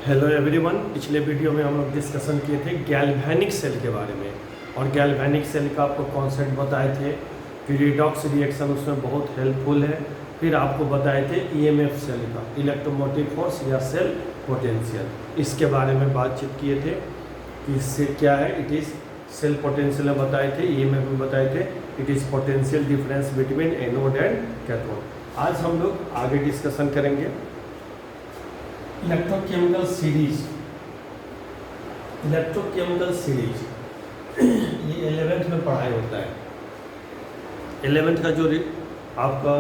Hello everyone. पिछले video में हम लोग डिस्कशन किए थे गैल्वेनिक सेल के बारे में और गैल्वेनिक सेल का आपको कॉन्सेप्ट बताए थे कि रिडॉक्स रिएक्शन उसमें बहुत हेल्पफुल है। फिर आपको बताए थे ईएमएफ सेल का, इलेक्ट्रोमोटिव फोर्स या सेल पोटेंशियल, इसके बारे में बातचीत किए थे कि इससे क्या है। इट इज़ सेल पोटेंशियल में बताए थे, ईएमएफ में बताए थे it is potential difference between anode and cathode. आज हम लोग आगे डिस्कशन करेंगे इलेक्ट्रोकेमिकल सीरीज। इलेक्ट्रोकेमिकल सीरीज ये 11th में पढ़ाई होता है। 11th का जो आपका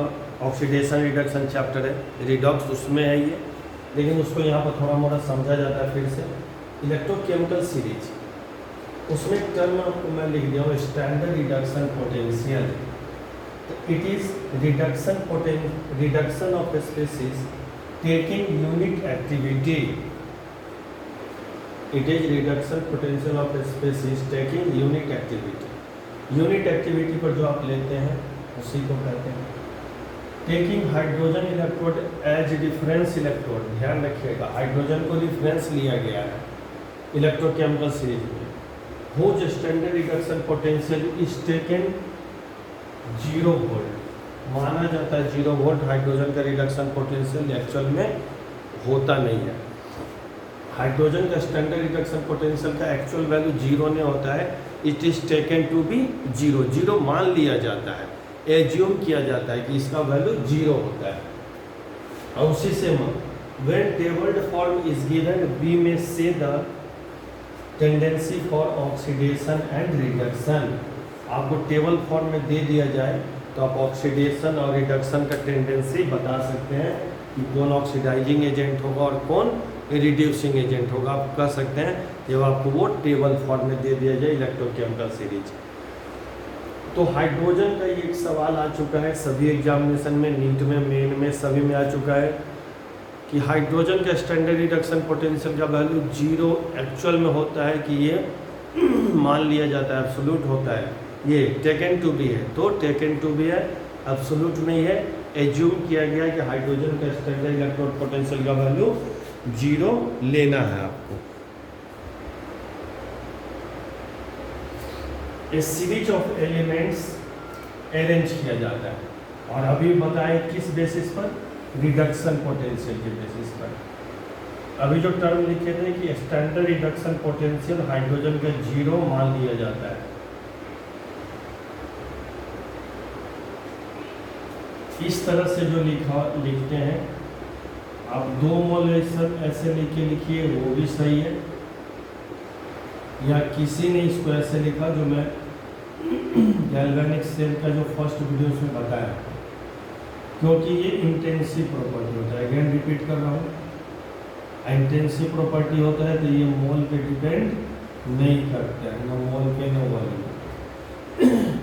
ऑक्सीडेशन रिडक्शन चैप्टर है, रिडॉक्स, उसमें है ये, लेकिन उसको यहाँ पर थोड़ा मोड़ा समझा जाता है। फिर से इलेक्ट्रोकेमिकल सीरीज, उसमें टर्म आपको मैं लिख दिया हूँ standard reduction potential. It is reduction of species taking unit activity. It is reduction potential of species taking unit activity. Unit activity पर जो आप लेते हैं उसी को कहते हैं taking hydrogen electrode as difference electrode. ध्यान रखिएगा, हाइड्रोजन को डिफरेंस लिया गया है इलेक्ट्रोकेमिकल सीरीज में। Whose standard reduction potential is taken 0 volt. माना जाता है 0 वोल्ट हाइड्रोजन का रिडक्शन पोटेंशियल, एक्चुअल में होता नहीं है। हाइड्रोजन का स्टैंडर्ड रिडक्शन पोटेंशियल का एक्चुअल वैल्यू 0 नहीं होता है। It is taken to be 0 मान लिया जाता है, एज्यूम किया जाता है कि इसका वैल्यू 0 होता है। और उसी से when tabled form is given we may say the tendency for oxidation and reduction. आपको टेबल फॉर्म में दे दिया जाए तो आप ऑक्सीडेशन और रिडक्शन का टेंडेंसी बता सकते हैं कि कौन ऑक्सीडाइजिंग एजेंट होगा और कौन रिड्यूसिंग एजेंट होगा। आप कह सकते हैं जब आपको वो टेबल फॉर्म में दे दिया जाए इलेक्ट्रोकेमिकल सीरीज। तो हाइड्रोजन का ये एक सवाल आ चुका है सभी एग्जामिनेशन में, नीट में, मेन में, सभी में आ चुका है कि हाइड्रोजन का स्टैंडर्ड रिडक्शन पोटेंशियल का वैल्यू 0 एक्चुअल में होता है कि ये मान लिया जाता है, एब्सोल्यूट होता है। ये टेकन टू बी है, तो टेकन टू बी है, एब्सोल्यूट नहीं है। एज्यूम किया गया कि हाइड्रोजन का स्टैंडर्ड इलेक्ट्रोड पोटेंशियल का वैल्यू 0 लेना है आपको। ए सीरीज ऑफ एलिमेंट्स अरेंज किया जाता है, और अभी बताएं किस बेसिस पर, रिडक्शन पोटेंशियल के बेसिस पर। अभी जो टर्म लिखे थे कि स्टैंडर्ड रिडक्शन पोटेंशियल हाइड्रोजन का 0 मान लिया जाता है। इस तरह से जो लिखते हैं आप 2 मोल ऐसे लिखिए, वो भी सही है, या किसी ने इसको ऐसे लिखा जो मैं गैल्वेनिक सेल का जो फर्स्ट वीडियो में बताया, क्योंकि ये इंटेंसिव प्रॉपर्टी होता है। अगेन रिपीट कर रहा हूँ, इंटेंसिव प्रॉपर्टी होता है तो ये मोल पे डिपेंड नहीं करता है, न मोल पे न वॉल्यूम।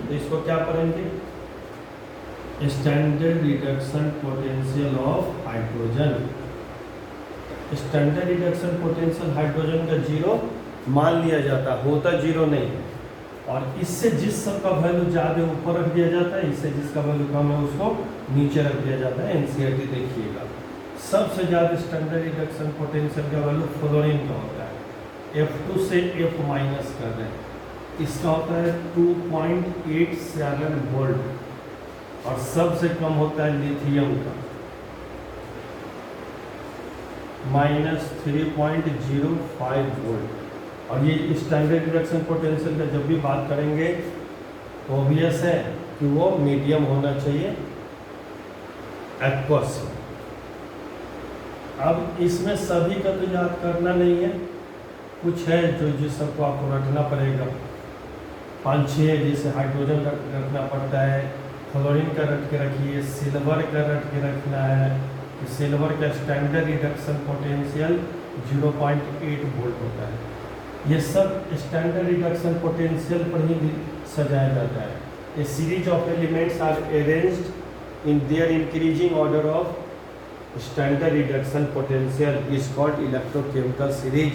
तो इसको क्या पढ़ेंगे, standard reduction potential of hydrogen. Standard reduction potential hydrogen का 0 मान लिया जाता, होता 0 नहीं है। और इससे जिस सब का वैल्यू ज़्यादा ऊपर रख दिया जाता है, इससे जिसका वैल्यू कम है उसको नीचे रख दिया जाता है। एनसीईआरटी देखिएगा, सबसे ज़्यादा स्टैंडर्ड रिडक्शन पोटेंशियल का वैल्यू फ्लोरीन का होता है, F2 से F माइनस कर रहे हैं, इसका होता है 2.87 वोल्ट, और सबसे कम होता है लिथियम का -3.05 वोल्ट। और ये स्टैंडर्ड रिडक्शन पोटेंशियल का जब भी बात करेंगे तो ऑब्वियस है कि वो मीडियम होना चाहिए, एक्वस। अब इसमें सभी का तो याद करना नहीं है, कुछ है जो जिस सबको आपको रखना पड़ेगा। 5-6 जैसे हाइड्रोजन का रखना पड़ता है, फ्लोरीन का रट के रखिए, सिल्वर का रट के रखना है। सिल्वर का स्टैंडर्ड रिडक्शन पोटेंशियल 0.8 वोल्ट होता है। ये सब स्टैंडर्ड रिडक्शन पोटेंशियल पर ही सजाया जाता है। A series of elements are arranged in their increasing order of standard reduction potential is called electrochemical series.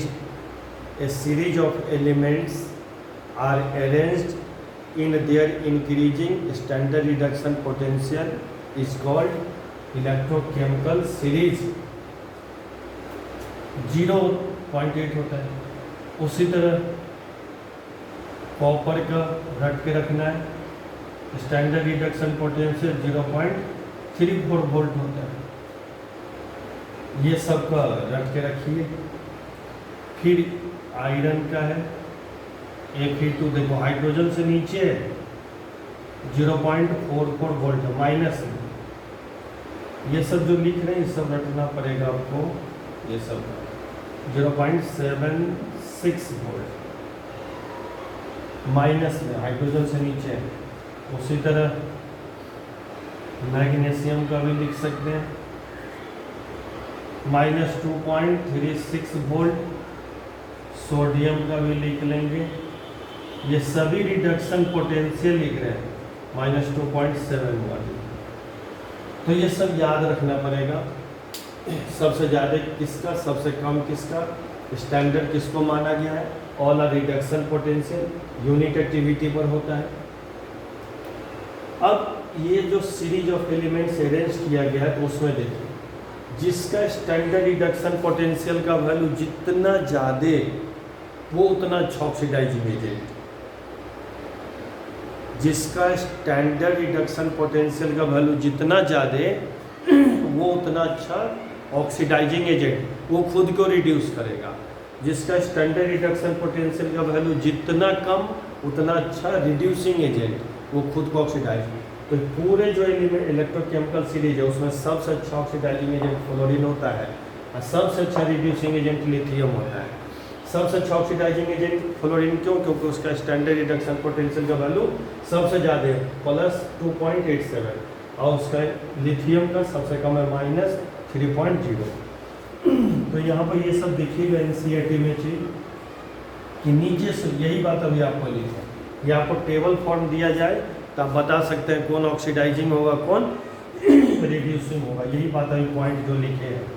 A series of elements are arranged in their increasing standard reduction potential is called electrochemical series। 0.8 होता है। उसी तरह copper का रट के रखना है, standard reduction potential 0.34 volt होता है। ये सब का रट के रखिए। फिर आयरन का है Fe2, देखो हाइड्रोजन से नीचे है 0.44 वोल्ट है, माइनस में। ये सब जो लिख रहे हैं ये सब रटना पड़ेगा आपको। ये सब 0.76 वोल्ट माइनस में, हाइड्रोजन से नीचे है। उसी तरह मैग्नीशियम का भी लिख सकते हैं -2.36 वोल्ट। सोडियम का भी लिख लेंगे। ये सभी रिडक्शन पोटेंशियल लिख रहे हैं -2.71। तो ये सब याद रखना पड़ेगा। सबसे ज़्यादा किसका, सबसे कम किसका, स्टैंडर्ड किसको माना गया है। All are reduction potential unit activity पर होता है। अब ये जो सीरीज ऑफ एलिमेंट्स अरेंज किया गया है तो उसमें देखिए, जिसका स्टैंडर्ड रिडक्शन पोटेंशियल का वैल्यू जितना ज़्यादा वो उतना अच्छा ऑक्सीडाइजिंग एजेंट। जिसका स्टैंडर्ड रिडक्शन पोटेंशियल का वैल्यू जितना ज़्यादा वो उतना अच्छा ऑक्सीडाइजिंग एजेंट, वो खुद को रिड्यूस करेगा। जिसका स्टैंडर्ड रिडक्शन पोटेंशियल का वैल्यू जितना कम उतना अच्छा रिड्यूसिंग एजेंट, वो खुद को ऑक्सीडाइज। तो पूरे जो एलिमेंट इलेक्ट्रोकेमिकल सीरीज है उसमें सबसे अच्छा ऑक्सीडाइजिंग एजेंट फ्लोरीन होता है और सबसे अच्छा रिड्यूसिंग एजेंट लिथियम होता है। सबसे अच्छा ऑक्सीडाइजिंग एजेंट फ्लोरीन क्यों? क्योंकि उसका स्टैंडर्ड रिडक्शन पोटेंशियल का वैल्यू सबसे ज़्यादा है +2.87 और उसका लिथियम का सबसे कम है -3.0। तो यहाँ पर ये सब देखिएगा एनसीईआरटी में चीज कि नीचे से यही बात अभी आपको लिखा है। ये आपको टेबल फॉर्म दिया जाए तो आप बता सकते हैं कौन ऑक्सीडाइजिंग होगा कौन रिड्यूसिंग होगा। यही बात अभी पॉइंट जो लिखे हैं।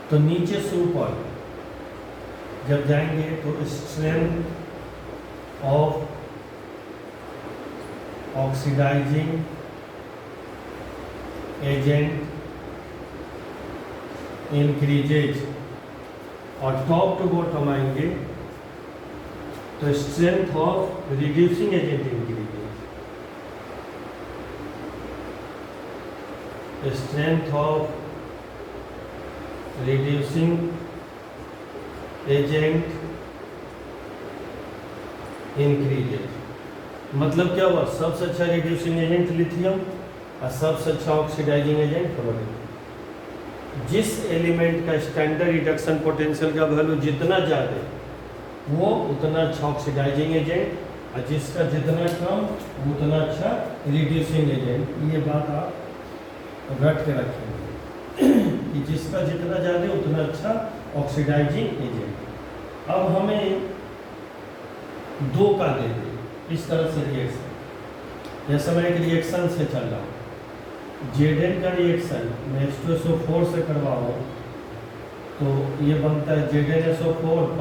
तो नीचे से ऊपर जब जाएंगे तो strength of oxidising agent increases और टॉप टू बॉटम आएंगे तो strength of reducing agent increases, strength of reducing agent increases. मतलब क्या हुआ, सबसे अच्छा रिड्यूसिंग एजेंट लिथियम और सबसे अच्छा ऑक्सीडाइजिंग एजेंट फ्लोरीन। जिस एलिमेंट का स्टैंडर्ड रिडक्शन पोटेंशियल का वैल्यू जितना ज़्यादा वो उतना अच्छा ऑक्सीडाइजिंग एजेंट और जिसका जितना कम उतना अच्छा रिड्यूसिंग एजेंट। ये बात आप रट के रखेंगे कि जिसका जितना ज़्यादा उतना अच्छा ऑक्सीडाइजिंग एजेंट। अब हमें 2 का दे दे इस तरह से रिएक्शन। जैसे मैं एक रिएक्शन से चल रहा हूँ, Zn का रिएक्शन मैं H2SO4 से करवाऊँ तो ये बनता है ZnSO4 +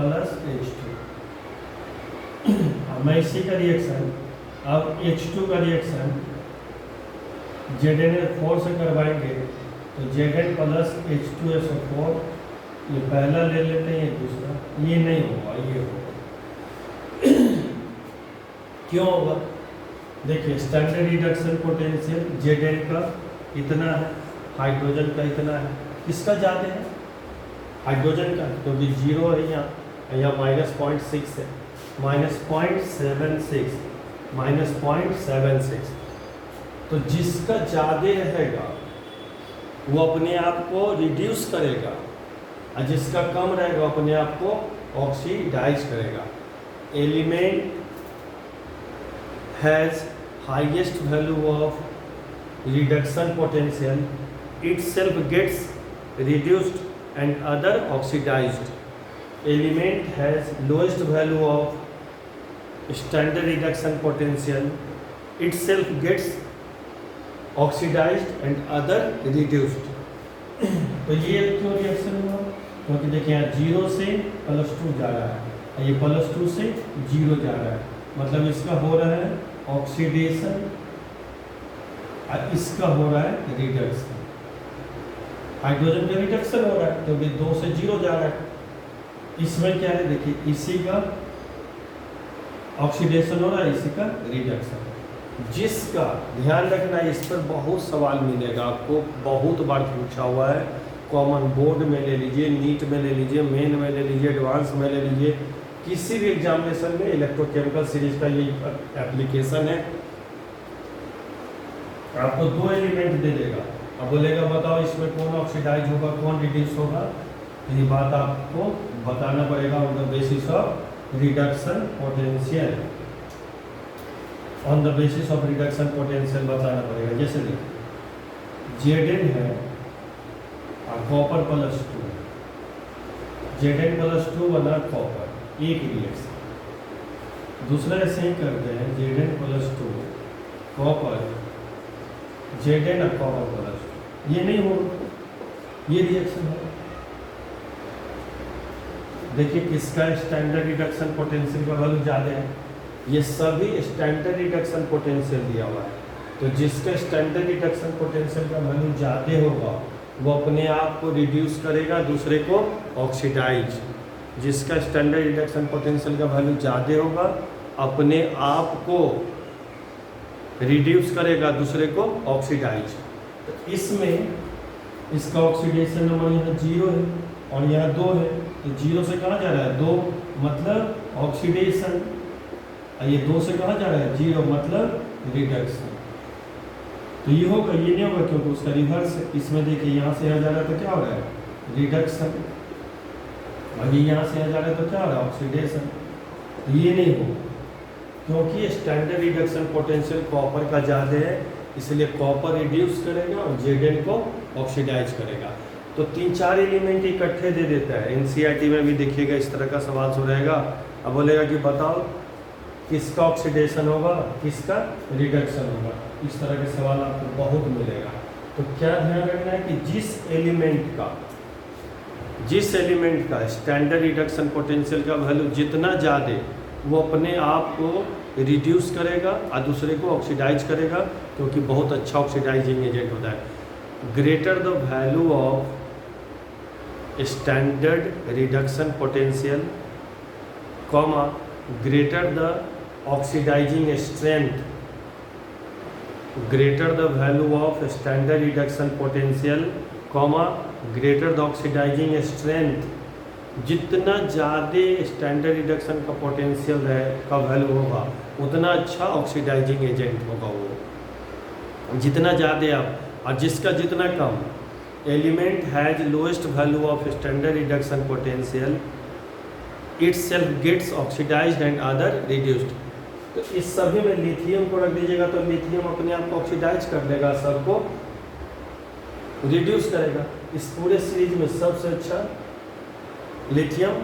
H2। अब मैं इसी का रिएक्शन अब H2 का रिएक्शन ZnO4 से करवाएंगे तो Zn + H2SO4। ये पहला ले लेते हैं, ये दूसरा, ये नहीं होगा, ये होगा। क्यों होगा? देखिए स्टैंडर्ड रिडक्शन पोटेंशियल Zn का इतना है, हाइड्रोजन का इतना है। किसका ज़्यादा है? हाइड्रोजन का, क्योंकि 0 है यहाँ -0.6 है, -0.76 -0.76। तो जिसका ज़्यादा रहेगा वो अपने आप को रिड्यूस करेगा और जिसका कम रहेगा अपने आप को ऑक्सीडाइज करेगा। Element has highest value of reduction potential, itself gets reduced and other oxidized. Element has lowest value of standard reduction potential, itself gets oxidized and other reduced. तो ये क्यों रिएक्शन हुआ? क्योंकि देखिए यहाँ 0 से +2 जा रहा है, ये +2 से 0 जा रहा है, मतलब इसका हो रहा है ऑक्सीडेशन और इसका हो रहा है रिडक्शन। हाइड्रोजन का रिडक्शन हो रहा है क्योंकि 2 से 0 जा रहा है। इसमें क्या है देखिए, इसी का ऑक्सीडेशन हो रहा है, इसी का रिडक्शन। जिसका ध्यान रखना है, इस पर बहुत सवाल मिलेगा आपको, बहुत बार पूछा हुआ है। कॉमन बोर्ड में ले लीजिए, नीट में ले लीजिए, मेन में ले लीजिए, एडवांस में ले लीजिए, किसी भी एग्जामिनेशन में इलेक्ट्रोकेमिकल सीरीज का ये एप्लीकेशन है। आपको 2 एलिमेंट दे देगा, अब बोलेगा बताओ इसमें कौन ऑक्सीडाइज होगा, कौन रिड्यूस होगा। ये बात आपको बताना पड़ेगा on the basis of reduction potential, on the basis of reduction potential बताना पड़ेगा। जैसे देखिए Zn है कॉपर +2, Zn+2 बना कॉपर, एक रिएक्शन। दूसरा ऐसे ही करते हैं, Zn+2 कॉपर, Zn और कॉपर +2, ये नहीं होगा, ये रिएक्शन है। देखिए किसका स्टैंडर्ड रिडक्शन पोटेंशियल का वैल्यू ज़्यादा है, ये सभी स्टैंडर्ड रिडक्शन पोटेंशियल दिया हुआ है। तो जिसका स्टैंडर्ड रिडक्शन पोटेंशियल का वैल्यू ज़्यादा होगा वो अपने आप को रिड्यूस करेगा, दूसरे को ऑक्सीडाइज। जिसका स्टैंडर्ड रिडक्शन पोटेंशियल का वैल्यू ज़्यादा होगा अपने आप को रिड्यूस करेगा, दूसरे को ऑक्सीडाइज। तो इसमें इसका ऑक्सीडेशन नंबर यहाँ 0 है और यहाँ 2 है, तो 0 से कहाँ जा रहा है 2, मतलब ऑक्सीडेशन। ये 2 से कहाँ जा रहा है 0, मतलब रिडक्शन। तो ये होगा, ये नहीं होगा क्योंकि उसका रिवर्स है। इसमें देखिए यहाँ से यहाँ जा रहा है तो क्या हो रहा है रिडक्शन, और ये यहाँ से यहाँ जा रहा है तो क्या हो रहा है ऑक्सीडेशन। तो ये नहीं होगा क्योंकि स्टैंडर्ड रिडक्शन पोटेंशियल कॉपर का ज़्यादा है, इसलिए कॉपर रिड्यूस करेगा और Zn को ऑक्सीडाइज करेगा। तो 3-4 एलिमेंट इकट्ठे दे देता है। NCERT में भी देखिएगा इस तरह का सवाल हो रहेगा। अब बोलेगा कि बताओ किसका ऑक्सीडेशन होगा, किसका रिडक्शन होगा। इस तरह के सवाल आपको बहुत मिलेगा। तो क्या ध्यान रखना है कि जिस एलिमेंट का स्टैंडर्ड रिडक्शन पोटेंशियल का वैल्यू जितना ज़्यादा वो अपने आप को रिड्यूस करेगा और दूसरे को ऑक्सीडाइज करेगा, क्योंकि बहुत अच्छा ऑक्सीडाइजिंग एजेंट होता है। Greater the value of standard reduction potential comma greater the oxidising strength, greater the value of standard reduction potential comma greater the oxidising strength, जितना ज़्यादा स्टैंडर्ड रिडक्शन का पोटेंशियल है का वैल्यू होगा उतना अच्छा ऑक्सीडाइजिंग एजेंट होगा वो, जितना ज़्यादा आप। और जिसका जितना कम, element has lowest value of standard reduction potential itself gets oxidized and other reduced। तो इस सभी में लिथियम को रख दीजिएगा तो लिथियम अपने आप को ऑक्सीडाइज कर लेगा, सबको रिड्यूस करेगा। इस पूरे सीरीज में सबसे अच्छा लिथियम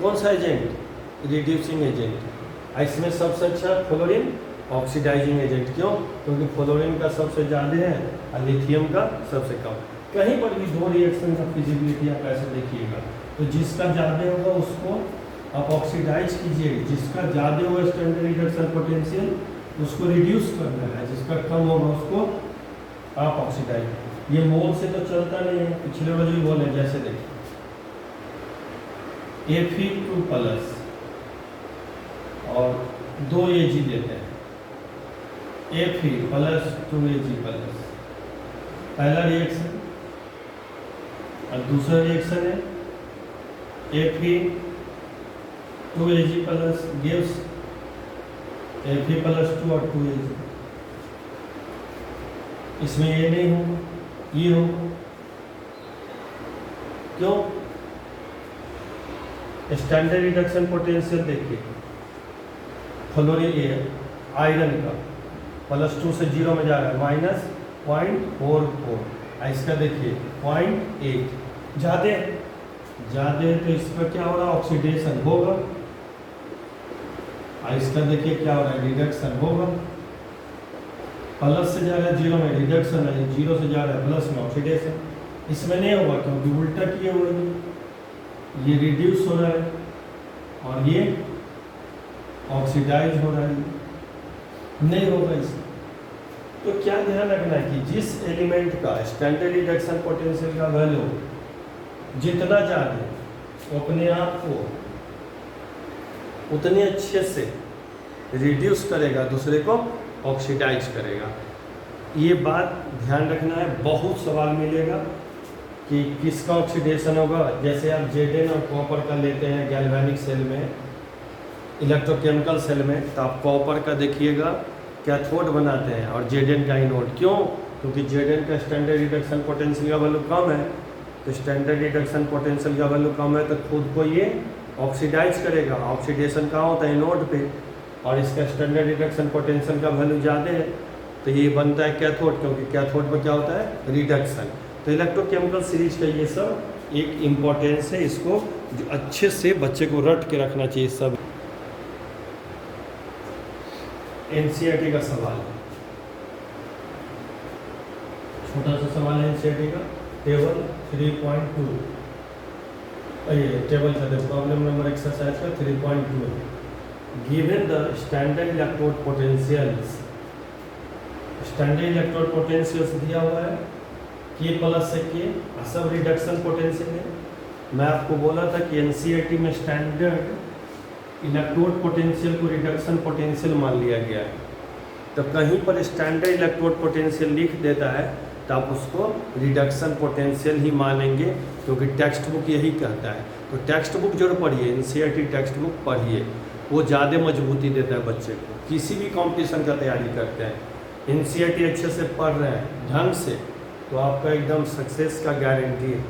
कौन सा एजेंट, रिड्यूसिंग एजेंट। इसमें सबसे अच्छा फ्लोरीन ऑक्सीडाइजिंग एजेंट। क्यों? क्योंकि फ्लोरीन का सबसे ज़्यादा है और लिथियम का सबसे कम। कहीं पर भी 2 रिएक्शन का फिजिबिलिटी आप ऐसे देखिएगा, तो जिसका ज़्यादा होगा उसको आप ऑक्सीडाइज कीजिए, जिसका ज़्यादा होगा स्टैंडर्ड रिडक्शन पोटेंशियल उसको रिड्यूस करना है, जिसका कम होगा उसको आप ऑक्सीडाइज। ये मोल से तो चलता नहीं है, पिछले वाले जो बोले जैसे देखिए Fe2+ और 2 Ag देते हैं, Fe+2Ag+, पहला रिएक्शन। और दूसरा रिएक्शन है Fe2Ag+ gives Fe+2 और 2Ag। इसमें ये नहीं होगा, ये होगा। क्यों? स्टैंडर्ड रिडक्शन पोटेंशियल देखिए, फ्लोरीन आयरन का +2 से 0 में जा रहा है -0.44। इसका देखिए 0.8, ज़्यादा तो इस पर क्या हो रहा है ऑक्सीडेशन होगा, और इसका देखिए क्या हो रहा है रिडक्शन होगा। प्लस से जा रहा है 0 में रिडक्शन है, 0 से जा रहा है प्लस में ऑक्सीडेशन। इसमें नहीं होगा क्योंकि उल्टा किए हुए हैं, ये रिड्यूस हो रहा है और ये ऑक्सीडाइज हो रहा है, नहीं होगा इसमें। तो क्या ध्यान रखना है कि जिस एलिमेंट का स्टैंडर्ड रिडक्शन पोटेंशियल का वैल्यू जितना ज़्यादा वो अपने आप को उतने अच्छे से रिड्यूस करेगा, दूसरे को ऑक्सीडाइज करेगा। ये बात ध्यान रखना है। बहुत सवाल मिलेगा कि किसका ऑक्सीडेशन होगा। जैसे आप जेडेन और कॉपर का लेते हैं गैल्वेनिक सेल में, इलेक्ट्रोकेमिकल सेल में, तो आप कॉपर का देखिएगा कैथोड बनाते हैं और जेडेन का एनोड। क्यों? क्योंकि जेडेन का स्टैंडर्ड रिडक्शन पोटेंशियल का वैल्यू कम है, तो स्टैंडर्ड रिडक्शन पोटेंशियल का वैल्यू कम है तो खुद को ये ऑक्सीडाइज करेगा। ऑक्सीडेशन कहाँ होता है? एनोड पे। और इसका स्टैंडर्ड रिडक्शन पोटेंशियल का वैल्यू ज़्यादा है तो ये बनता है कैथोड, क्योंकि कैथोड पर क्या होता है? रिडक्शन। तो इलेक्ट्रोकेमिकल सीरीज का ये सब एक इम्पोर्टेंस है, इसको जो अच्छे से बच्चे को रट के रखना चाहिए सब। एनसीईआरटी का सवाल, छोटा सा सवाल है एनसीईआरटी का, टेबल 3.2, ये टेबल का प्रॉब्लम नंबर एक्सरसाइज का 3.2। Given the standard electrode potentials, standard electrode potentials दिया हुआ है के प्लस से के, सब रिडक्शन पोटेंशियल है। मैं आपको बोला था कि एनसीईआरटी में स्टैंडर्ड इलेक्ट्रोड पोटेंशियल को रिडक्शन पोटेंशियल मान लिया गया है। तो कहीं पर स्टैंडर्ड इलेक्ट्रोड पोटेंशियल लिख देता है तो आप उसको रिडक्शन पोटेंशियल ही मानेंगे, क्योंकि टेक्स्ट बुक यही कहता है। तो टेक्स्ट बुक जरूर पढ़िए, एनसीईआरटी टेक्स्ट बुक पढ़िए, वो ज़्यादा मजबूती देता है बच्चे को। किसी भी कंपटीशन का तैयारी करते हैं, एनसीईआरटी अच्छे से पढ़ रहे हैं ढंग से, तो आपका एकदम सक्सेस का गारंटी है।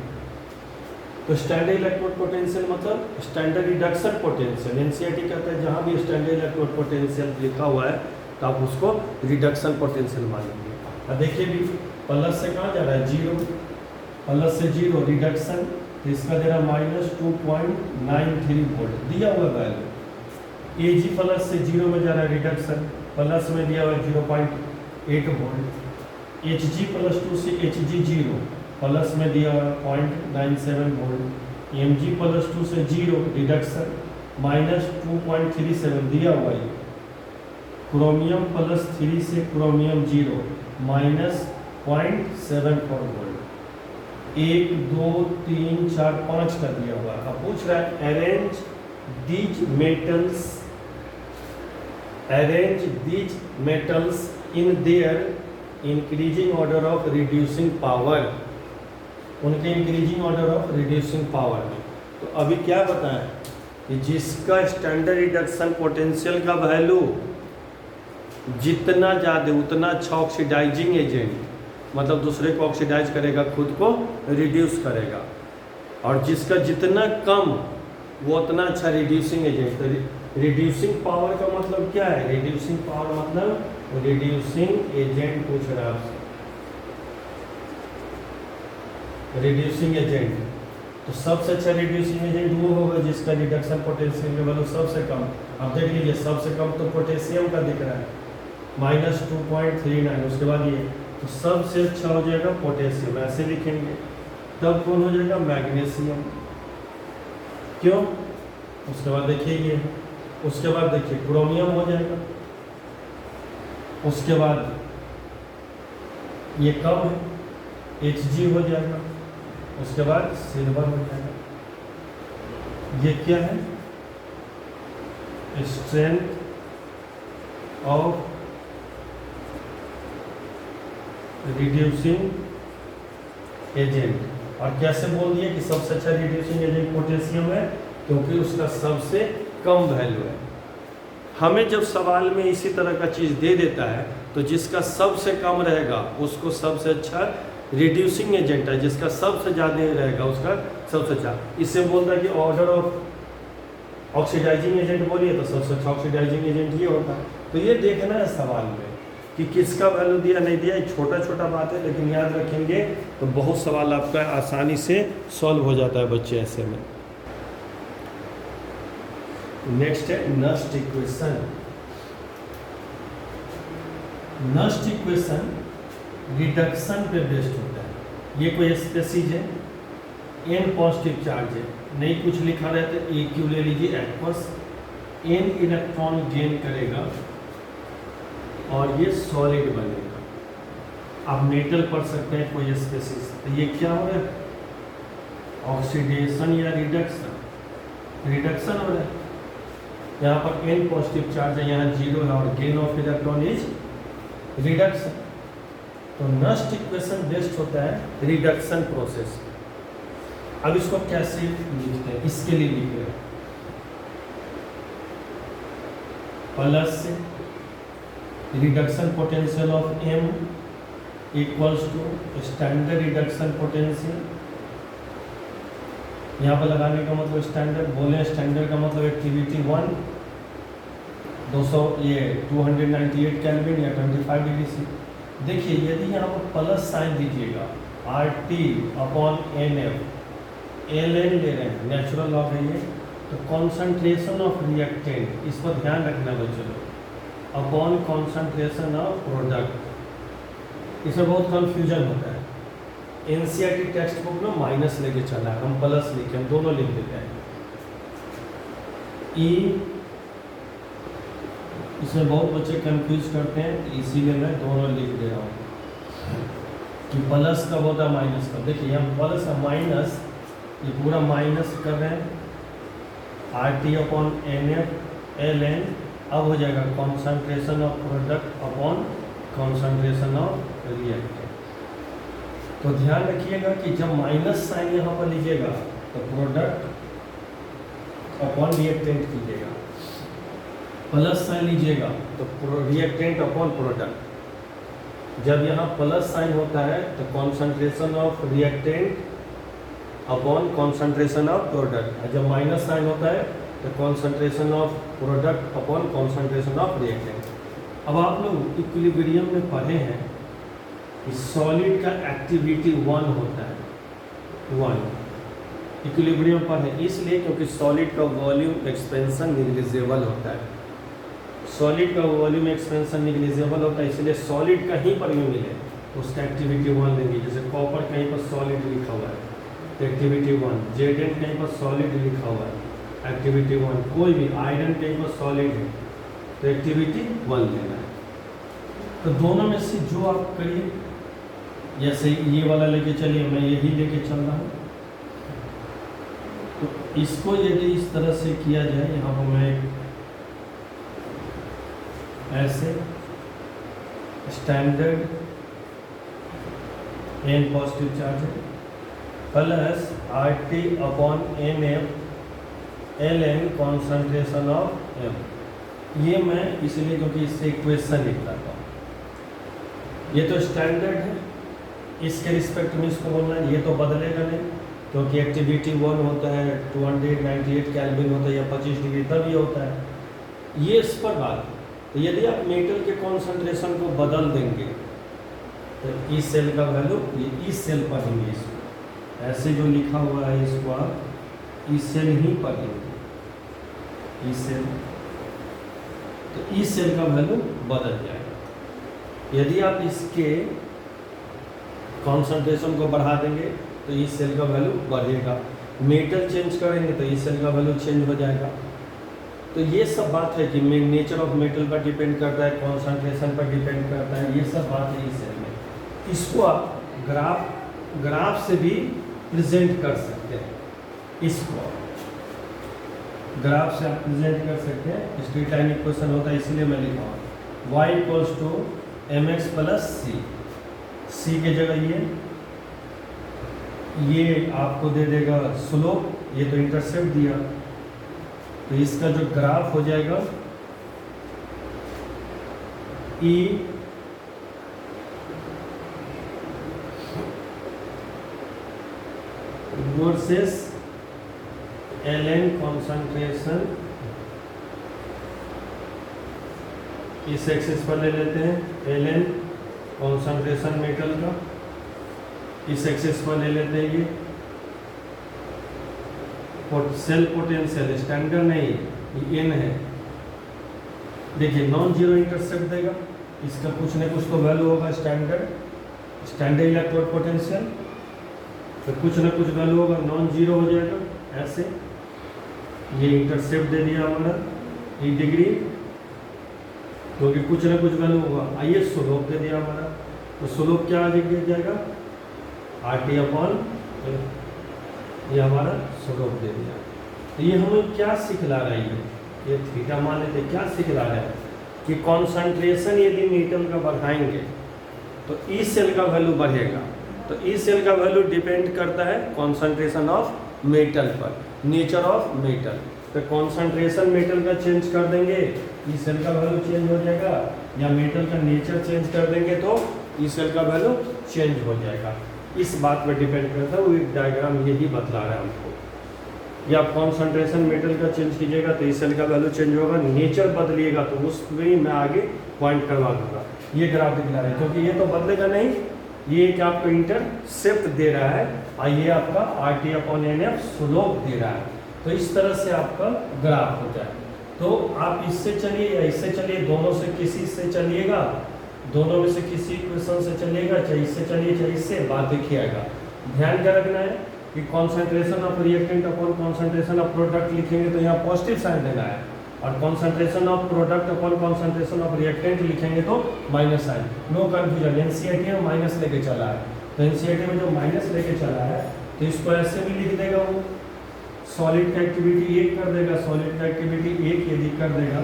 तो स्टैंडर्ड इलेक्ट्रोड पोटेंशियल मतलब स्टैंडर्ड रिडक्शन पोटेंशियल। एनसीईआरटी कहता है जहाँ भी स्टैंडर्ड इलेक्ट्रोड पोटेंशियल लिखा हुआ है तो आप उसको रिडक्शन पोटेंशियल मानेंगे। अब देखिए भी प्लस से कहाँ जा रहा है? जीरो, प्लस से जीरो रिडक्शन, तो इसका दे रहा -2.93 वोल्ट दिया हुआ वैल्यू। एजी प्लस से जीरो में जा रहा है रिडक्शन, प्लस में दिया हुआ 0.8 वोल्ट। एच जी प्लस 2 से एच जी जीरो, प्लस में दिया हुआ 0.97 वोल्ट। एम जी प्लस 2 से जीरो रिडक्शन -2.37 दिया हुआ है। क्रोमियम प्लस 3 से क्रोमियम जीरो -0.74 वोल्ट। 1 2 3 4 5 का दिया हुआ। अब पूछ रहा है arrange these metals in their increasing order of reducing power, उनके increasing order of reducing power में। तो अभी क्या बताएं कि जिसका स्टैंडर्ड रिडक्शन पोटेंशियल का वैल्यू जितना ज़्यादा उतना अच्छा ऑक्सीडाइजिंग एजेंट, मतलब दूसरे को ऑक्सीडाइज करेगा, खुद को रिड्यूस करेगा। और जिसका जितना कम वो उतना अच्छा रिड्यूसिंग एजेंट। तो रिड्यूसिंग पावर का मतलब क्या है? रिड्यूसिंग पावर मतलब रिड्यूसिंग एजेंट पूछ रहा है आपसे, रिड्यूसिंग एजेंट। तो सबसे अच्छा रिड्यूसिंग एजेंट वो होगा जिसका रिडक्शन पोटेंशियल का वैल्यू सबसे कम। अब देख लीजिए सबसे कम तो पोटेशियम का दिख रहा है -2.39, उसके बाद ये, तो सबसे अच्छा हो जाएगा पोटेशियम, ऐसे लिखेंगे। तब कौन हो जाएगा? मैग्नीशियम। क्यों? उसके बाद देखिए ये, उसके बाद देखिए क्रोमियम हो जाएगा, उसके बाद ये कम है Hg हो जाएगा, उसके बाद सिल्वर हो जाएगा। ये क्या है? Strength of reducing agent. और कैसे बोल दिया कि सबसे अच्छा रिड्यूसिंग एजेंट पोटेशियम है? क्योंकि उसका सबसे कम वैल्यू है। हमें जब सवाल में इसी तरह का चीज़ दे देता है तो जिसका सबसे कम रहेगा उसको सबसे अच्छा रिड्यूसिंग एजेंट है, जिसका सबसे ज़्यादा रहेगा उसका सबसे अच्छा। इससे बोलता है कि ऑर्डर ऑफ ऑक्सीडाइजिंग एजेंट बोलिए तो सबसे अच्छा ऑक्सीडाइजिंग एजेंट ये होता है। तो ये देखना है सवाल में कि किसका वैल्यू दिया नहीं दिया। छोटा छोटा बात है लेकिन याद रखेंगे तो बहुत सवाल आपका आसानी से सॉल्व हो जाता है बच्चे ऐसे में। नेक्स्ट है Nernst equation. Nernst equation reduction पे बेस्ड होता है। ये कोई स्पेसीज है, n पॉजिटिव चार्ज है, नहीं कुछ लिखा रहता है, ए क्यू ले लीजिए एक्वस, n इलेक्ट्रॉन गेन करेगा और ये सॉलिड बनेगा। आप मेटल पढ़ सकते हैं कोई स्पेसिस, तो ये क्या हो रहा है, ऑक्सीडेशन या रिडक्शन, रिडक्शन हो रहा है। यहाँ पर n पॉजिटिव चार्ज है, यहाँ 0 है, और gain of electron is reduction. तो नस्ट इक्वेशन बेस्ड होता है रिडक्शन प्रोसेस। अब इसको कैसे लिखते हैं, इसके लिए लिख रहे हैं plus reduction potential of m equals to standard reduction potential. यहाँ पर लगाने का मतलब स्टैंडर्ड, बोले स्टैंडर्ड का मतलब एक्टिविटी 1 298 केल्विन या 25 डिग्री सी। देखिए यदि यहाँ पर प्लस साइन दीजिएगा RT अपॉन NF, LN ले रहे हैं, नेचुरल लॉ है ये, तो कॉन्सेंट्रेशन ऑफ रिएक्टेंट, इस पर ध्यान रखना बच्चों लोग, अपॉन कॉन्सेंट्रेशन ऑफ प्रोडक्ट। इसमें बहुत कंफ्यूजन होता है। NCERT टेक्स्ट बुक में माइनस लेके चला है, हम प्लस लिखे, हम दोनों लिख देते हैं। E, इसमें बहुत बच्चे कंफ्यूज करते हैं, इसीलिए मैं दोनों लिख दे रहा हूँ कि प्लस कब होता है माइनस कब। देखिए यहाँ प्लस है, माइनस, ये पूरा माइनस कर रहे हैं, RT अपॉन NF LN, अब हो जाएगा concentration of product upon concentration of reactant. तो ध्यान रखिएगा कि जब माइनस साइन यहाँ पर लीजिएगा तो प्रोडक्ट अपॉन रिएक्टेंट कीजिएगा, प्लस साइन लीजिएगा तो रिएक्टेंट अपॉन प्रोडक्ट। जब यहाँ प्लस साइन होता है तो concentration of reactant upon concentration of product, जब माइनस साइन होता है तो concentration of product upon concentration of reactant. अब आप लोग इक्विलिब्रियम में पढ़े हैं कि सॉलिड का एक्टिविटी 1 होता है, 1 इक्विलिब्रियम पर है, इसलिए क्योंकि सॉलिड का वॉल्यूम एक्सपेंशन निग्लिजिबल होता है। सॉलिड का वॉल्यूम एक्सपेंशन निग्लिजिबल होता है, इसलिए सॉलिड कहीं पर भी मिले उसका एक्टिविटी 1 लेंगे। जैसे कॉपर कहीं पर सॉलिड लिखा हुआ है तो एक्टिविटी 1, Zn कहीं पर सॉलिड लिखा हुआ है एक्टिविटी 1, कोई भी आयरन कहीं पर सॉलिड है तो एक्टिविटी 1 लेना है। तो दोनों में से जो आप करिए, जैसे ये वाला लेके चलिए, मैं यही लेके चल रहा हूँ, तो इसको यदि इस तरह से किया जाए, यहाँ पर मैं ऐसे स्टैंडर्ड n पॉजिटिव चार्ज है plus RT upon NF LN concentration of M, ये मैं इसलिए क्योंकि इससे इक्वेशन लिख रहा था। ये तो स्टैंडर्ड है, इसके रिस्पेक्ट में इसको बोलना है, ये तो बदलेगा नहीं क्योंकि एक्टिविटी 1 होता है 298 केल्विन होता है या 25 डिग्री, तब ये होता है। ये इस पर बात है। तो यदि आप मेटल के कॉन्सेंट्रेशन को बदल देंगे तो इस सेल का वैल्यू, ये इस सेल पढ़ेंगे, इसको ऐसे जो लिखा हुआ है इसको आप इस सेल ही पढ़ेंगे, इस सेल, तो इस सेल का वैल्यू बदल जाएगा। यदि आप इसके कॉन्सेंट्रेशन को बढ़ा देंगे तो इस सेल का वैल्यू बढ़ेगा, मेटल चेंज करेंगे तो इस सेल का वैल्यू चेंज हो जाएगा। तो ये सब बात है कि नेचर ऑफ मेटल पर डिपेंड करता है, कॉन्सेंट्रेशन पर डिपेंड करता है, ये सब बात है इस सेल में। इसको आप ग्राफ से भी प्रेजेंट कर सकते हैं, इसको ग्राफ से आप प्रेजेंट कर सकते हैं। स्ट्रेट लाइन इक्वेशन होता है, इसलिए मैं लिखा हूँ y equals to mx plus c के जगह ये आपको दे देगा स्लोप, ये तो इंटरसेप्ट दिया, तो इसका जो ग्राफ हो जाएगा E वर्सेस Ln कॉन्सेंट्रेशन, इस एक्सिस पर ले लेते हैं Ln कॉन्सेंट्रेशन मेटल का, इस एक्सिस पर ले लेते हैं ये सेल पोटेंशियल, स्टैंडर्ड नहीं ये n है। देखिए नॉन जीरो इंटरसेप्ट देगा, इसका कुछ न कुछ तो वैल्यू होगा, स्टैंडर्ड इलेक्ट्रोड पोटेंशियल, तो कुछ न कुछ वैल्यू होगा, नॉन जीरो हो जाएगा ऐसे। ये इंटरसेप्ट दे दिया हमारा e डिग्री, क्योंकि कुछ न कुछ वैल्यू होगा। आइए स्लोप दे दिया हमारा, तो स्लोप क्या आ जाएगा RT अपॉन, ये हमारा स्लोप दे दिया। तो ये हमें क्या सिखला रही है, ये थीटा मान लेते क्या सिखला रहा है कि कॉन्सेंट्रेशन यदि मेटल का बढ़ाएंगे तो ई सेल का वैल्यू बढ़ेगा। तो ई सेल का वैल्यू डिपेंड करता है कॉन्सेंट्रेशन ऑफ मेटल पर, नेचर ऑफ मेटल। तो कॉन्सेंट्रेशन मेटल का चेंज कर देंगे ई सेल का वैल्यू चेंज हो जाएगा, या मेटल का नेचर चेंज कर देंगे तो ई सेल का वैल्यू चेंज हो जाएगा। इस बात पर डिपेंड करता है, वो एक डायग्राम यही बतला रहा है हमको। या आप कॉन्सेंट्रेशन मेटल का चेंज कीजिएगा तो ई सेल का वैल्यू चेंज होगा, नेचर बदलिएगा तो उस पर मैं आगे पॉइंट करवा दूंगा। ये ग्राफ दिखला रहा है क्योंकि ये तो बदलेगा नहीं, ये एक आपको इंटरसेप्ट दे रहा है और ये आपका RT अपॉन NF स्लोप दे रहा है। तो इस तरह से आपका ग्राफ होता है। तो आप इससे चलिए या इससे चलिए, दोनों से किसी से चलिएगा, दोनों में से किसी इक्वेशन से चलिएगा, चाहे इससे चलिए चाहे इससे, बात देखिएगा। ध्यान क्या रखना है कि concentration of reactant upon concentration of product लिखेंगे तो यहाँ पॉजिटिव साइन देना है, और concentration of product upon concentration of reactant लिखेंगे तो minus sign. No confusion, NCERT में माइनस लेके चला है, तो एनसीईआरटी में जो माइनस लेके चला है तो इसको ऐसे भी लिख देगा वो, सॉलिड का एक्टिविटी 1 कर देगा, सॉलिड का एक्टिविटी 1 यदि कर देगा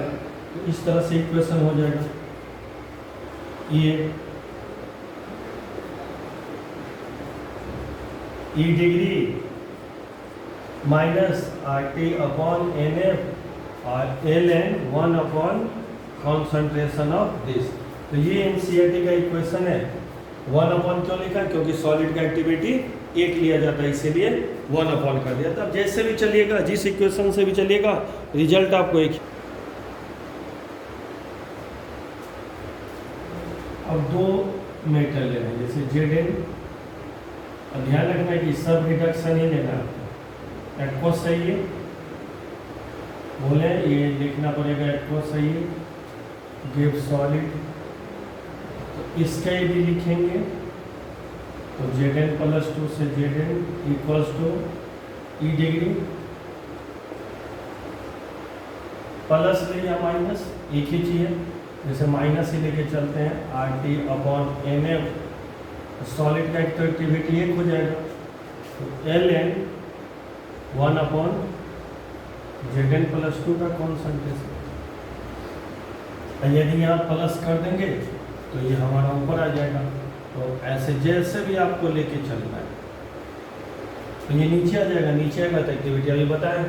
तो इस तरह से इक्वेशन हो जाएगा। ये E degree minus RT upon NF और ln 1 upon concentration of this. तो ये एनसीईआरटी का इक्वेशन है। 1 अपॉन क्यों लिखा, क्योंकि सॉलिड का एक्टिविटी 1 लिया जाता है, इसीलिए 1 अपॉन कर दिया। तब जैसे भी चलिएगा, जिस इक्वेशन से भी चलिएगा, रिजल्ट आपको एक। अब दो मेटल लेना है, जैसे Zn, और ध्यान रखना है कि सब रिडक्शन ही लेना है। एक्वस सही है, बोले ये लिखना पड़ेगा एक्वस सही है, गिव सॉलिड। तो इसका यदि लिखेंगे तो Zn+2 से Zn equals to E degree plus ले या माइनस, एक ही चीज़ है, जैसे माइनस ही लेके चलते हैं, RT अपॉन NF, सॉलिड का एक्टिविटी 1 हो जाएगा, तो ln 1 अपॉन Zn+2 का कॉन्सेंट्रेशन। यदि यहाँ प्लस कर देंगे तो ये हमारा ऊपर आ जाएगा। तो ऐसे जैसे भी आपको लेके चलना है, तो ये नीचे आ जाएगा, नीचे आएगा तो एक्टिविटी अभी बताएं।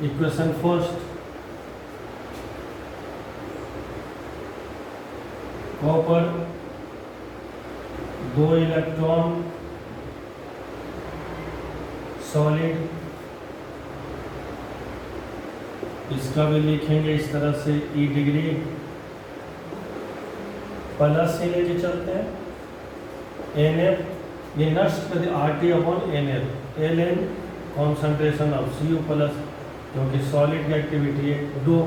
Equation first, copper 2 electron, solid, इसका भी लिखेंगे इस तरह से E डिग्री प्लस ही लेके चलते हैं, NF, ये नष्ट कर दिया, RT upon NF, ln concentration of Cu plus, क्योंकि सॉलिड की एक्टिविटी है 2,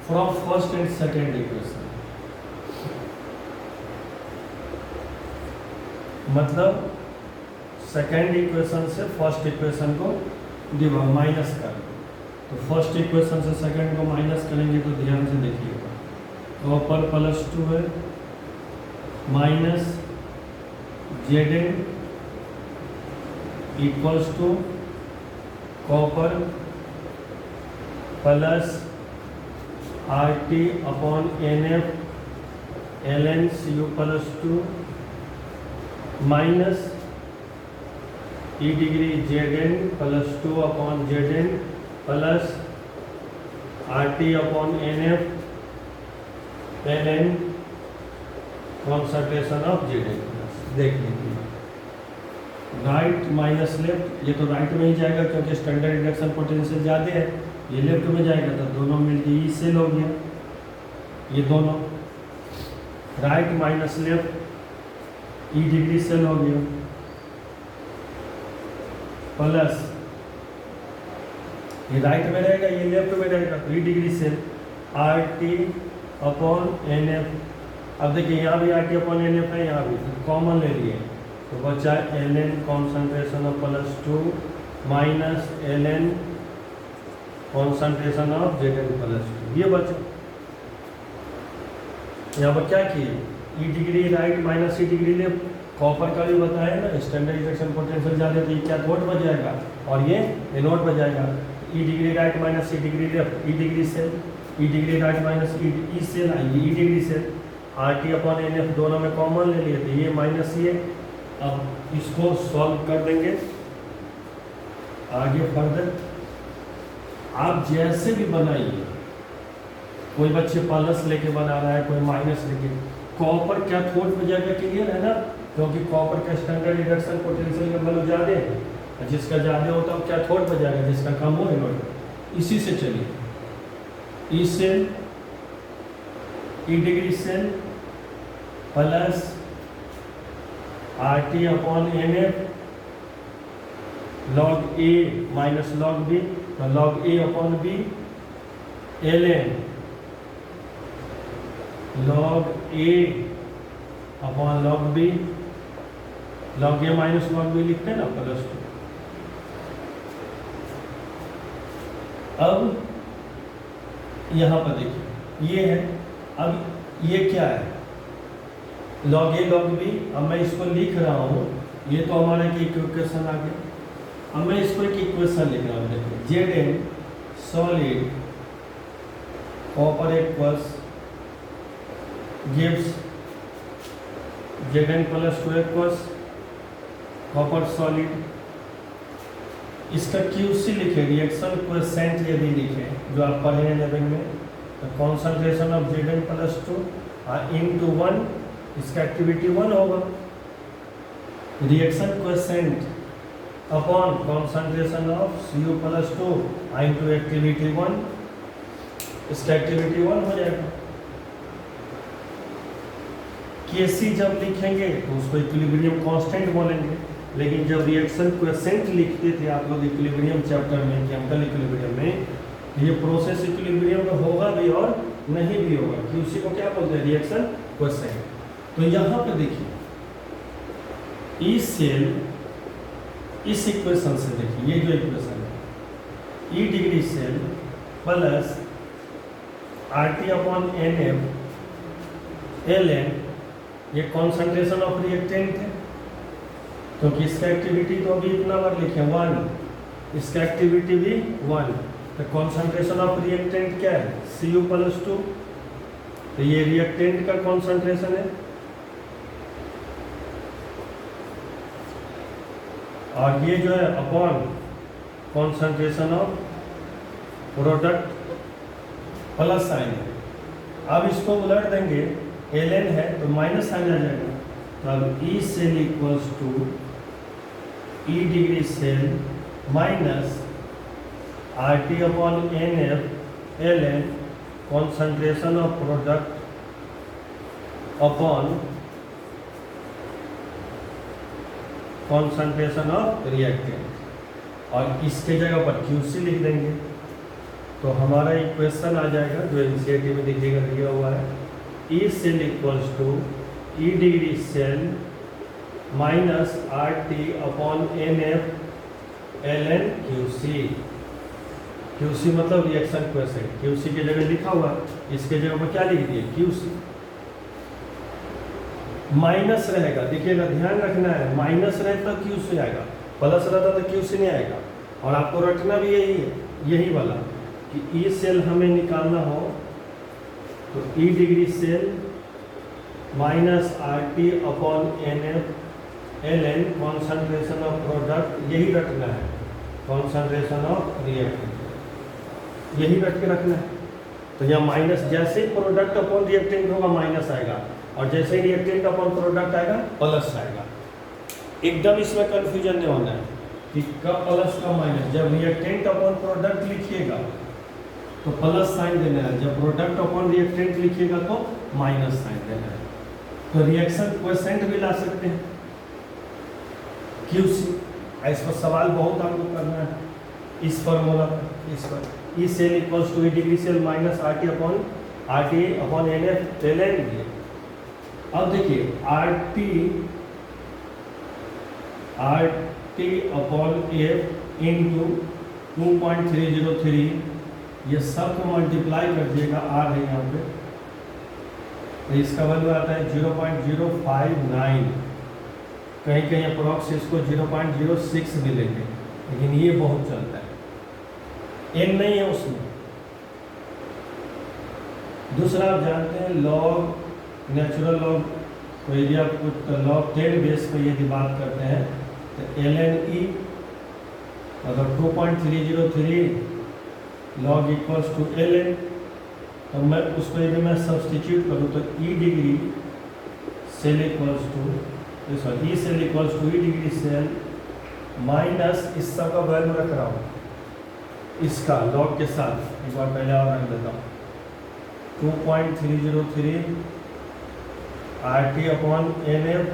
from first and second equation. मतलब सेकेंड इक्वेशन से फर्स्ट इक्वेशन को माइनस कर दो। तो फर्स्ट इक्वेशन से सेकेंड को माइनस करेंगे तो ध्यान से देखिएगा, कॉपर +2 है, minus Zn equals to copper plus RT upon NF ln Cu+2 minus E degree Zn+2 upon Zn plus RT upon NF ln concentration of Zn। देख लीजिए, राइट माइनस लेफ्ट, ये तो राइट में ही जाएगा क्योंकि स्टैंडर्ड रिडक्शन पोटेंशियल ज़्यादा है, ये लेफ्ट में जाएगा तो दोनों मिलके ई सेल हो गया, ये दोनों right minus left, E degree cell हो गया, प्लस ये राइट में रहेगा, ये लेफ्ट में रहेगा, तो E degree cell RT upon NF। अब देखिए यहाँ भी RT अपॉन NF है, यहाँ भी कॉमन ले लिए तो बचा ln concentration of +2 minus ln concentration of Zn+2, ये बचा। यहाँ पर क्या किए, ई degree right minus E degree left. Copper का भी बताया ना, स्टैंडर्ड रिडक्शन पोटेंशियल ज़्यादा तो ये कैथोड बच जाएगा और ये एनोड बच जाएगा। E degree right minus E degree left, E degree cell, E degree right minus E cell आएगी, E degree cell. R T upon N F दोनों में कॉमन ले लिए थे, ये माइनस ये। अब इसको सॉल्व कर देंगे आगे फर्दर। आप जैसे भी बनाइए, कोई बच्चे प्लस लेके बना रहा है, कोई माइनस लेके, कॉपर कैथोड में जाएगा, क्लियर है ना, क्योंकि कॉपर का स्टैंडर्ड रिडक्शन पोटेंशियल का वैल्यू ज़्यादा है, जिसका ज़्यादा होता है वो कैथोड में जाएगा, जिसका कम हो एनोड। इसी से चलिए, E cell, E degree cell plus R T upon N F log A minus log B, तो log A upon B L N log A upon log B, log A minus log B लिखते हैं ना plus 2। अब यहाँ पर देखिए ये है, अब ये क्या है, लॉग ए लॉग बी। अब मैं इसको लिख रहा हूँ, ये तो हमारा एक इक्वेशन आ गया। अब मैं इसको एक इक्वेशन लिख रहा हूँ, देखिए Z N solid copper equals gives Z N plus 2 equals copper solid. इसका क्यूसी लिखे, रिएक्शन कोएफिशिएंट यदि लिखे जो आप पढ़े हैं 11 में, तो concentration of Z N plus 2 into 1, इसका एक्टिविटी 1 होगा। Reaction coefficient upon concentration of Cu plus 2 into activity 1, इसका एक्टिविटी 1 हो जाएगा। Kc जब लिखेंगे तो उसको इक्विलिब्रियम कांस्टेंट बोलेंगे, लेकिन जब रिएक्शन कोएफिशिएंट लिखते थे आप लोग इक्विलिब्रियम चैप्टर में, केमिकल इक्विलिब्रियम में, ये प्रोसेस इक्विलिब्रियम में होगा भी और नहीं भी होगा, कि उसी को क्या बोलते हैं, रिएक्शन कोएफिशिएंट। तो यहाँ पे देखिए ई सेल, इस इक्वेशन से देखिए, ये जो इक्वेशन है, E degree cell plus R T upon N F L N, ये कॉन्सेंट्रेशन ऑफ रिएक्टेंट है, क्योंकि इसका एक्टिविटी तो अभी इतना बार लिखे 1, इसका एक्टिविटी भी 1, तो कॉन्सेंट्रेशन ऑफ रिएक्टेंट क्या है, Cu प्लस 2, तो ये रिएक्टेंट का कॉन्सेंट्रेशन है। और ये जो है upon concentration of product plus sign है। अब इसको उलट देंगे, एल है तो माइनस साइन आ जाएगा, तब E cell equals to E degree cell minus R T upon N F L N concentration of product upon concentration of reactant, और इसके जगह पर क्यूसी लिख देंगे, तो हमारा इक्वेशन आ जाएगा जो एनसीईआरटी में देखिएगा दिया हुआ है, E cell equals to E degree cell minus R T upon N F L N QC. QC मतलब रिएक्शन कोएफिशिएंट, क्यूसी की जगह लिखा हुआ, इसके जगह पर क्या लिख दिए, क्यूसी। माइनस रहेगा, देखिएगा ध्यान रखना है, माइनस रहता तो क्यूसी आएगा, प्लस रहता तो क्यूसी नहीं आएगा। और आपको रखना भी यही है, यही वाला कि ई सेल हमें निकालना हो तो E degree cell minus R T upon N F L N concentration of product, यही रखना है, कॉन्सेंट्रेशन ऑफ रिएक्टेंट, यही रख के रखना है। तो यहाँ माइनस, जैसे ही प्रोडक्ट अपॉन रिएक्टेंट होगा माइनस आएगा, और जैसे ही रिएक्टेंट अपॉन प्रोडक्ट आएगा प्लस आएगा। एकदम इसमें कंफ्यूजन नहीं होना है कि कब प्लस कब माइनस। जब रिएक्टेंट अपॉन प्रोडक्ट लिखिएगा तो प्लस साइन देना है, जब प्रोडक्ट अपॉन रिएक्टेंट लिखिएगा तो माइनस साइन देना है। तो रिएक्शन कोएफिशिएंट भी ला सकते हैं, क्यूसी। इस पर सवाल बहुत आपको करना है, इस फॉर्मूला पर, इस पर E cell equals to E degree cell minus R T upon N F L N. अब देखिए R T upon F into 2.303, ये सब को मल्टीप्लाई कर दिएगा, आर है यहाँ पे, तो इसका वैल्यू आता है 0.059, कहीं कहीं अप्रॉक्स इसको 0.06 मिलेंगे, लेकिन ये बहुत चलता है, n नहीं है उसमें। दूसरा आप जानते हैं लॉग, नेचुरल लॉग को यदि आप लॉग 10 बेस पर यदि बात करते हैं तो ln e मतलब 2.303 लॉग इक्वल्स टू ln, तो मैं उसको यदि मैं सब्सटीट्यूट करूँ तो e degree cell equals to sorry E cell equals to E degree cell minus इस सब का वैल्यू रख रहा हूँ इसका लॉग के साथ, एक बार पहले और रख देता हूँ 2.303 RT upon NF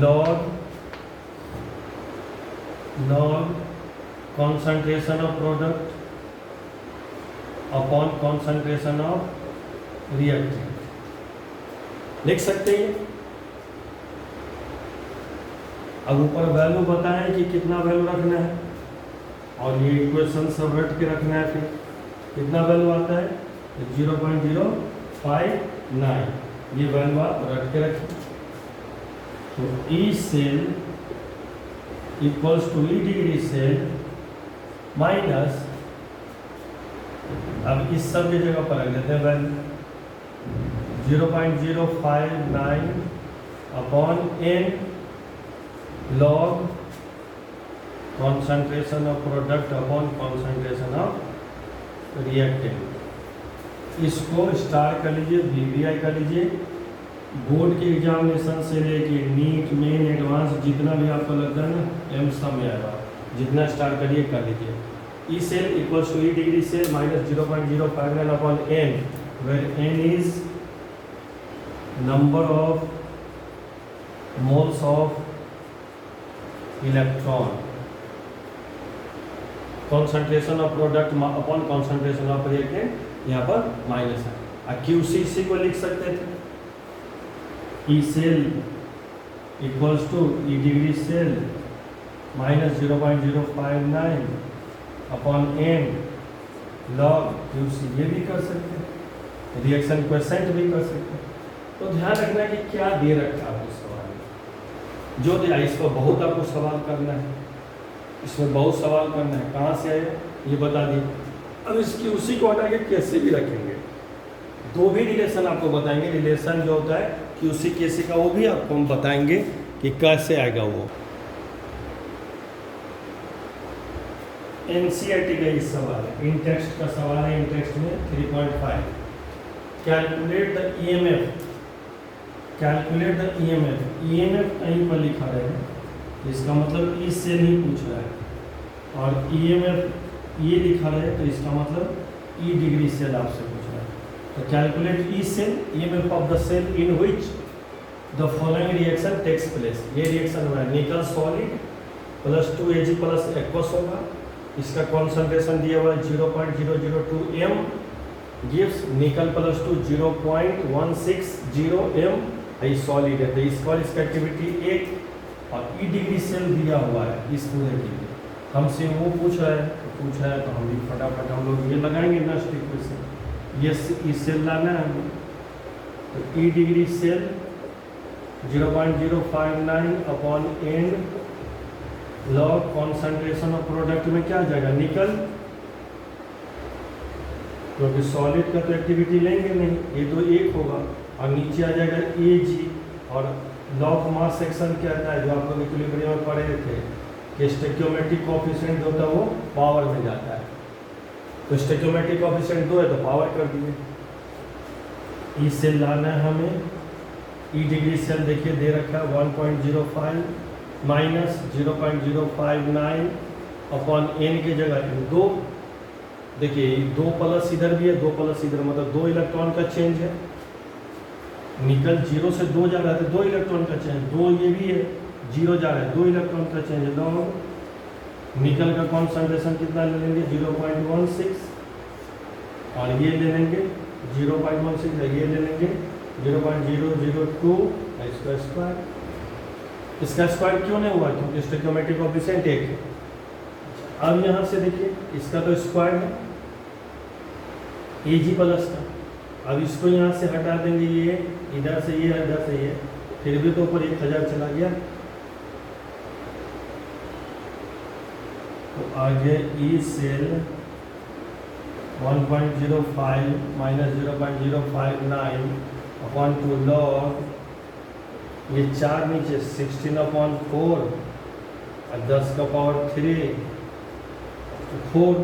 log concentration of product upon concentration of reactant, लिख सकते हैं। अब ऊपर वैल्यू बताएं कि कितना वैल्यू रखना है और ये इक्वेशन सब रट के रखना है। फिर कितना वैल्यू आता है 0.059, ये वैल्यू आप रट के रखें। तो E cell equals to E degree cell minus, अब इस सब की जगह पर रख देते हैं value 0.059 upon n log concentration of product upon concentration of reactant। इसको स्टार कर लीजिए, VBI कर लीजिए। बोर्ड के एग्जामिनेशन से लेके नीट मेन एडवांस जितना भी आपको लगता है ना एम सब में आएगा, जितना स्टार करिए कर लीजिए। E cell equals to E degree cell minus 0.059 upon n, where n is number of moles of electron, concentration of product upon concentration of reactant, यहाँ पर माइनस है। क्यूसी इसी को लिख सकते थे, E cell equals to E degree cell minus 0.059 upon n log QC, ये भी कर सकते हैं, रिएक्शन क्वेश्चन भी कर सकते हैं। तो ध्यान रखना कि क्या दे रखा है आपको सवाल में, जो दिया इस पर बहुत आपको सवाल करना है, इसमें बहुत सवाल करना है। कहाँ से आए ये बता दिए। अब इसकी उसी को हटा के कैसे भी रखेंगे, दो भी रिलेशन आपको बताएंगे। रिलेशन जो होता है कि उसी कैसे का वो भी आपको हम बताएंगे कि कैसे आएगा वो। एनसीईआरटी का इस सवाल है, इन टेक्स्ट का सवाल है, इन टेक्स्ट में 3.5 calculate the EMF, calculate the EMF. EMF कहीं पर लिखा रहेगा, इसका मतलब ई सेल ही पूछ रहा है, और ईएमएफ ये लिखा रहे तो इसका मतलब ई डिग्री सेल आपसे पूछ रहा है। तो calculate E cell EMF of the cell in which the following reaction takes place. ये रिएक्शन हुआ है, nickel solid plus 2 Ag plus aqueous होगा, इसका कॉन्सेंट्रेशन दिया हुआ है 0.002 m, gives nickel plus 2 0.160 m, ये सॉलिड है। तो इसका एक्टिविटी 1 और ई डिग्री सेल दिया हुआ है इस पूरे के लिए, हमसे वो पूछ रहा है तो हम भी फटाफट हम लोग ये लगाएंगे नेक्स्ट इक्वेशन। ये ई सेल लाना है हमें, तो E degree cell 0.059 upon n log concentration of product में क्या आ जाएगा निकल, क्योंकि सॉलिड का तो एक्टिविटी लेंगे नहीं, ये तो 1 होगा, और नीचे आ जाएगा Ag, और लॉग मास सेक्शन क्या आता है जो आप लोग इक्विलिब्रियम में पढ़े थे कि स्टोइकियोमेट्रिक कोएफिशिएंट जो होता है वो पावर में जाता है, तो स्टोइकियोमेट्रिक कोएफिशिएंट 2 है तो पावर कर दिए। ई सेल लाना है हमें, ई डिग्री सेल देखिए दे रखा है 1.05 माइनस 0.059 अपॉन n की जगह 2, देखिए 2 प्लस इधर भी है, 2 प्लस इधर, मतलब 2 इलेक्ट्रॉन का चेंज है। निकल 0 से 2 जा रहा है तो 2 इलेक्ट्रॉन का चेंज, 2 ये भी है 0 जा रहा है 2 इलेक्ट्रॉन का चेंज है। लॉग निकल का कॉन्सेंट्रेशन कितना ले लेंगे 0.16, और ये ले लेंगे 0.16, ये ले लेंगे 0.002, इसका स्क्वायर। इसका स्क्वायर क्यों नहीं हुआ, क्योंकि स्टोइकियोमेट्रिक कोएफिशिएंट 1 है। अब यहाँ से देखिए इसका तो स्क्वायर है Ag प्लस का, अब इसको यहाँ से हटा देंगे, ये इधर से ये, इधर से ये, फिर भी तो ऊपर 1000 चला गया। तो आगे E cell 1.05 minus 0.059 upon 2 log, ये 4 नीचे 16/4 और 10 का पावर 3 तो 4।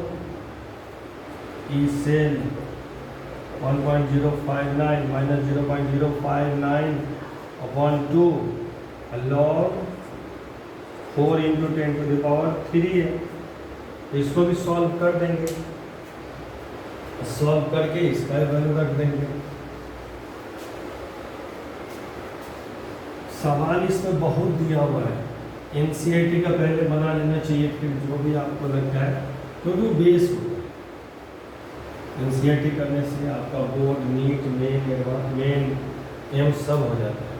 E cell 1.059 minus 0.059 upon 2 log 4 into 10 to the power 3 है। तो इसको भी सॉल्व कर देंगे, सॉल्व करके इसका वैल्यू रख देंगे। सवाल इसमें बहुत दिया हुआ है, एनसीईआरटी का पहले बना लेना चाहिए, फिर जो भी आपको लगता है, क्योंकि वो बेस होता है। एनसीईआरटी करने से आपका बोर्ड, नीट, मेन एम सब हो जाता है।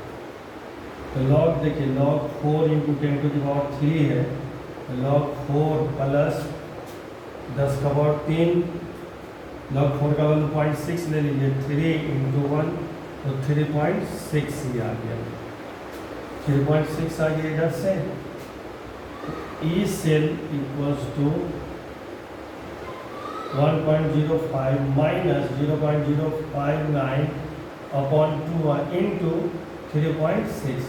तो लॉग देखिए, log 4 into 10 to the power 3 है, तो लॉग 4 प्लस 10 का पावर 3, लॉग 4 का वैल्यू 0.6 ले लीजिए, 3 इंटू 1 तो 3.6 ही आ गया, 3.6 आ गया इधर से। E cell equals to 1.05 minus 0.059 upon 2 into 3.6।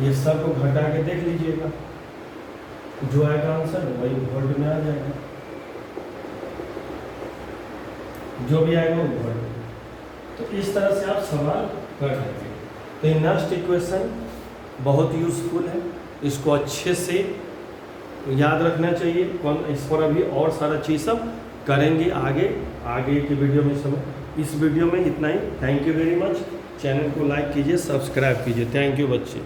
ये सब को घटा के देख लीजिएगा, जो आएगा आंसर वही वोल्ट में आ जाएगा, जो भी आएगा वो वोल्ट। तो इस तरह से आप सवाल कर सकते हैं। तो ये नेक्स्ट इक्वेशन बहुत यूज़फुल है, इसको अच्छे से याद रखना चाहिए। कौन इस पर अभी और सारा चीज़ सब करेंगे आगे की वीडियो में। सब इस वीडियो में इतना ही। Thank you very much. Channel को लाइक कीजिए, सब्सक्राइब कीजिए। थैंक यू बच्चे।